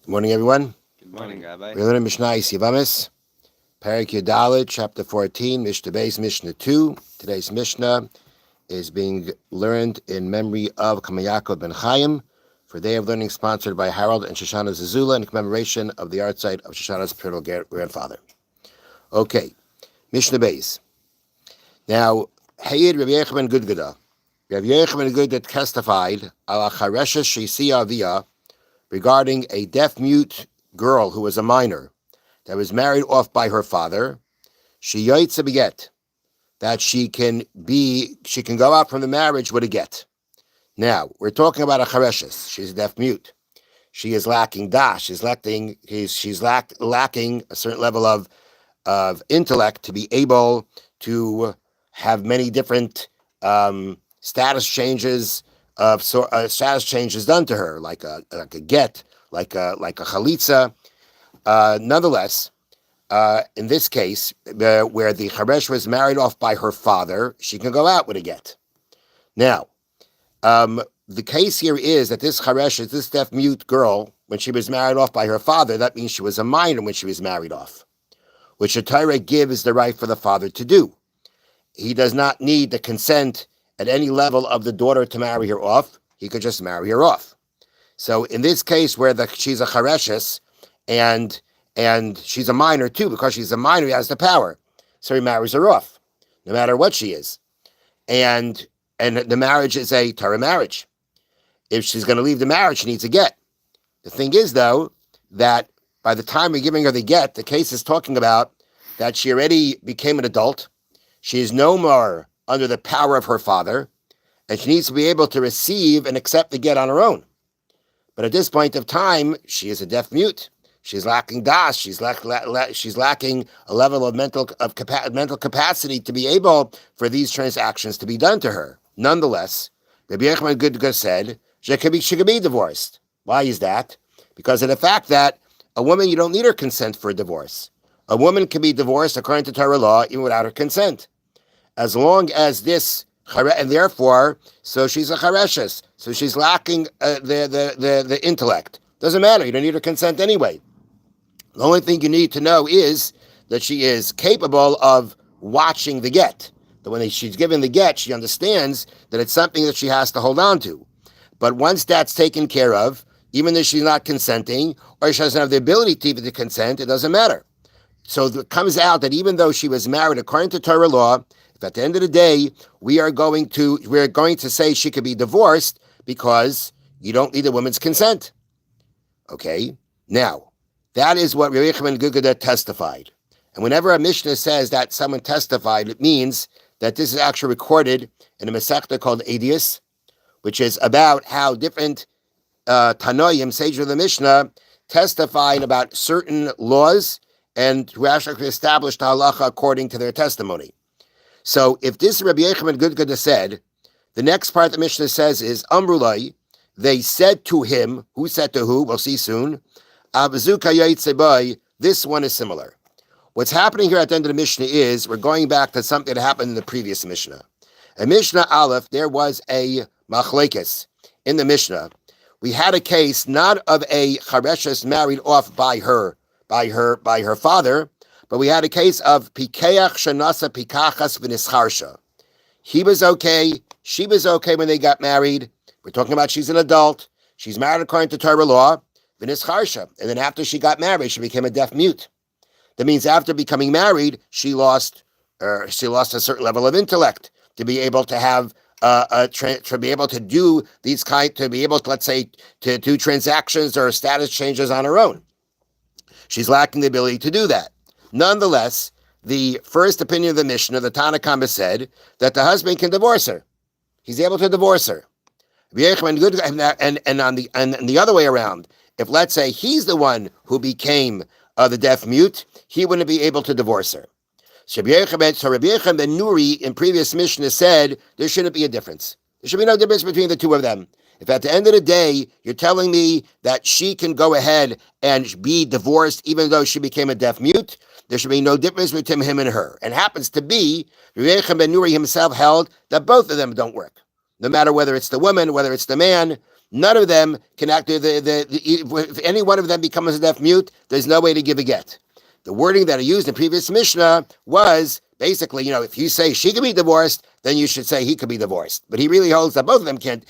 Good morning, everyone. Good morning, Rabbi. We're learning Mishna Yevamos, Parak Yudalid, chapter 14, Mishnah Beis, Mishnah 2. Today's Mishnah is being learned in memory of Kamayakov ben Chaim for Day of Learning, sponsored by Harold and Shoshana Zazula in commemoration of the art site of Shoshana's paternal grandfather. Okay, Mishnah Beis. Now, Hayid Rabbi Yechim ben Gudgada. Rabbi Yechim ben Gudgada testified ala Charesha Sheisiya Aviyah regarding a deaf-mute girl who was a minor that was married off by her father. She yaitza beget, that she can go out from the marriage with a get. Now, we're talking about a chareshes. She's a deaf-mute. She is lacking dash. She's lacking a certain level of intellect to be able to have many different status changes done to her, like a get, like a chalitza. Nonetheless, in this case, where the charesh was married off by her father, she can go out with a get. Now, the case here is that this charesh, this deaf-mute girl, when she was married off by her father, that means she was a minor when she was married off, which the Torah gives the right for the father to do. He does not need the consent at any level of the daughter to marry her off. He could just marry her off. So in this case, where she's a chareshes and she's a minor too, because she's a minor, he has the power. So he marries her off, no matter what she is. And the marriage is a Torah marriage. If she's going to leave the marriage, she needs a get. The thing is, though, that by the time we're giving her the get, the case is talking about that she already became an adult. She is no more under the power of her father, and she needs to be able to receive and accept the get on her own. But at this point of time, she is a deaf mute. She's lacking das. She's lacking a level of mental capacity to be able for these transactions to be done to her. Nonetheless, Rabbi Yechim ben Gudgada said she could be divorced. Why is that? Because of the fact that a woman, you don't need her consent for a divorce. A woman can be divorced according to Torah law even without her consent. As long as and therefore, so she's a chareshes, so she's lacking the intellect. Doesn't matter, you don't need her consent anyway. The only thing you need to know is that she is capable of watching the get. That when she's given the get, she understands that it's something that she has to hold on to. But once that's taken care of, even if she's not consenting, or she doesn't have the ability to even consent, it doesn't matter. So it comes out that even though she was married according to Torah law, if at the end of the day we're going to say she could be divorced because you don't need a woman's consent. Okay? Now, that is what Rabbi Yechim ben Gudgada testified. And whenever a Mishnah says that someone testified, it means that this is actually recorded in a Masechta called Edius, which is about how different Tanoim, sages of the Mishnah, testified about certain laws and who actually established the halacha according to their testimony. So if this Rabbi Yechim ben Gudgada said, the next part the Mishnah says is, Amrulai, they said to him, who said to who, we'll see soon, this one is similar. What's happening here at the end of the Mishnah is, we're going back to something that happened in the previous Mishnah. In Mishnah Aleph, there was a machlekes in the Mishnah. We had a case not of a chareshes married off by her father, but we had a case of pikeach shenasa pikachas v'nischarsha. He was okay, she was okay when they got married. We're talking about she's an adult. She's married according to Torah law, v'nischarsha. And then after she got married, she became a deaf mute. That means after becoming married, she lost a certain level of intellect to be able to have to be able to do these to be able to, let's say, to do transactions or status changes on her own. She's lacking the ability to do that. Nonetheless, the first opinion of the Mishnah, the Tanna Kama, said that the husband can divorce her. He's able to divorce her. And on the other way around, if let's say he's the one who became the deaf mute, he wouldn't be able to divorce her. So Rabbi Yechim ben Nuri in previous Mishnah said there shouldn't be a difference. There should be no difference between the two of them. If at the end of the day, you're telling me that she can go ahead and be divorced even though she became a deaf mute, there should be no difference between him and her. And happens to be, Rabbi Yechim ben Nuri himself held that both of them don't work. No matter whether it's the woman, whether it's the man, none of them can act. If any one of them becomes a deaf mute, there's no way to give a get. The wording that I used in previous Mishnah was basically, if you say she can be divorced, then you should say he could be divorced. But he really holds that both of them can't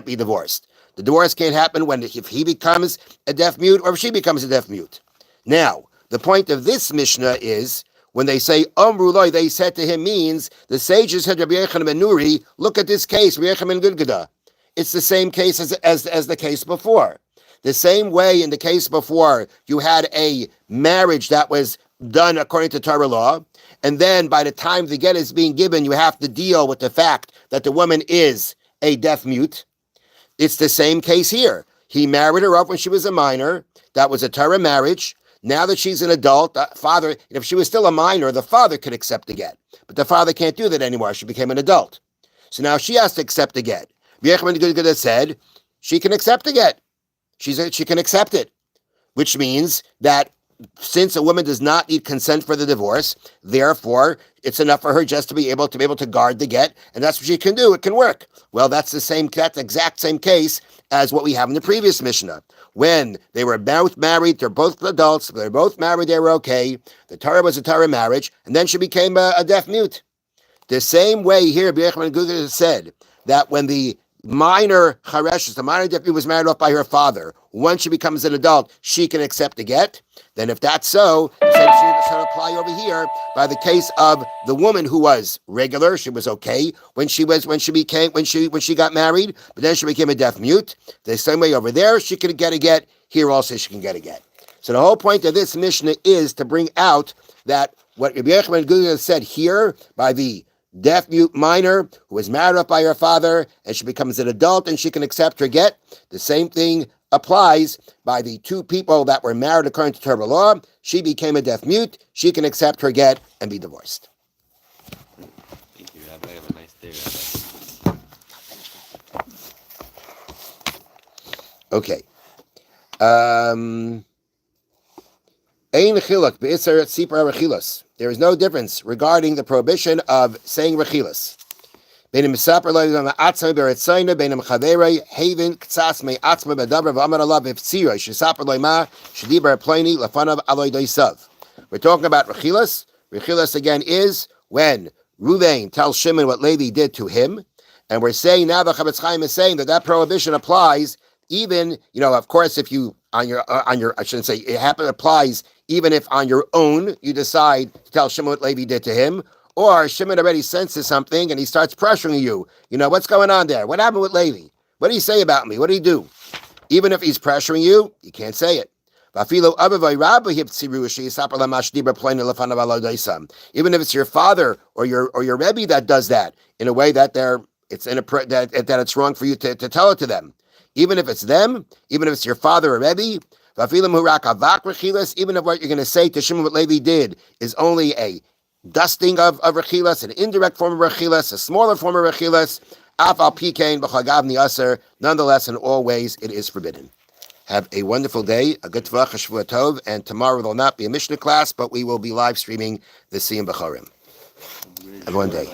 be divorced. The divorce can't happen if he becomes a deaf mute or if she becomes a deaf mute. Now, the point of this Mishnah is when they say Amru Loi, they said to him means the sages had Rabbi Yochanan ben Nuri. Look at this case, Rabbi Yochanan ben Gudgada. It's the same case as the case before. The same way in the case before, you had a marriage that was done according to Torah law, and then by the time the get is being given, you have to deal with the fact that the woman is a deaf mute. It's the same case here. He married her off when she was a minor. That was a Torah marriage. Now that she's an adult, father, if she was still a minor, the father could accept the get. But the father can't do that anymore. She became an adult. So now she has to accept the get. Yevamos said she can accept the get. She can accept it, which means that since a woman does not need consent for the divorce, therefore it's enough for her just to be able to guard the get, and that's what she can do. It can work. Well, that's the exact same case as what we have in the previous Mishnah. When they were both married, they're both adults, they're both married, they were okay. The Torah was a Torah marriage, and then she became a deaf mute. The same way here, Rabbi Yochanan ben Gudgada said that when the minor chareshes, the minor deaf mute was married off by her father, once she becomes an adult, she can accept the get. Then if that's so, the same thing should apply over here by the case of the woman who was regular, she was okay when she got married, but then she became a deaf mute. The same way over there, she can get a get. Here also she can get a get. So the whole point of this Mishnah is to bring out that what Rabbi Yochanan ben Gudgada said here by the deaf mute minor who was married off by her father and she becomes an adult and she can accept her get. The same thing applies by the two people that were married according to Torah law. She became a deaf mute. She can accept her get and be divorced. Thank you, Rabbi. Have a nice day, Rabbi. Okay. There is no difference regarding the prohibition of saying rechilas. We're talking about rechilas. Rechilas again is when Ruvain tells Shimon what Levi did to him, and we're saying now the Chofetz Chaim is saying that prohibition applies even, of course, if you I shouldn't say it applies even if on your own you decide to tell Shimon what Levi did to him, or Shimon already senses something and he starts pressuring you. What's going on there? What happened with Levi? What did he say about me? What did he do? Even if he's pressuring you, you can't say it. Even if it's your father or your Rebbe that does that in a way that it's wrong for you to tell it to them. Even if it's them, even if it's your father or Rebbe, even if what you're going to say to Shimon what Levi did is only a dusting of rechilas, an indirect form of rechilas, a smaller form of rechilas, nonetheless, in all ways, it is forbidden. Have a wonderful day, a good Tvach, a Shavua Tov, and tomorrow will not be a Mishnah class, but we will be live streaming the Siyum B'Chorim. Have one day.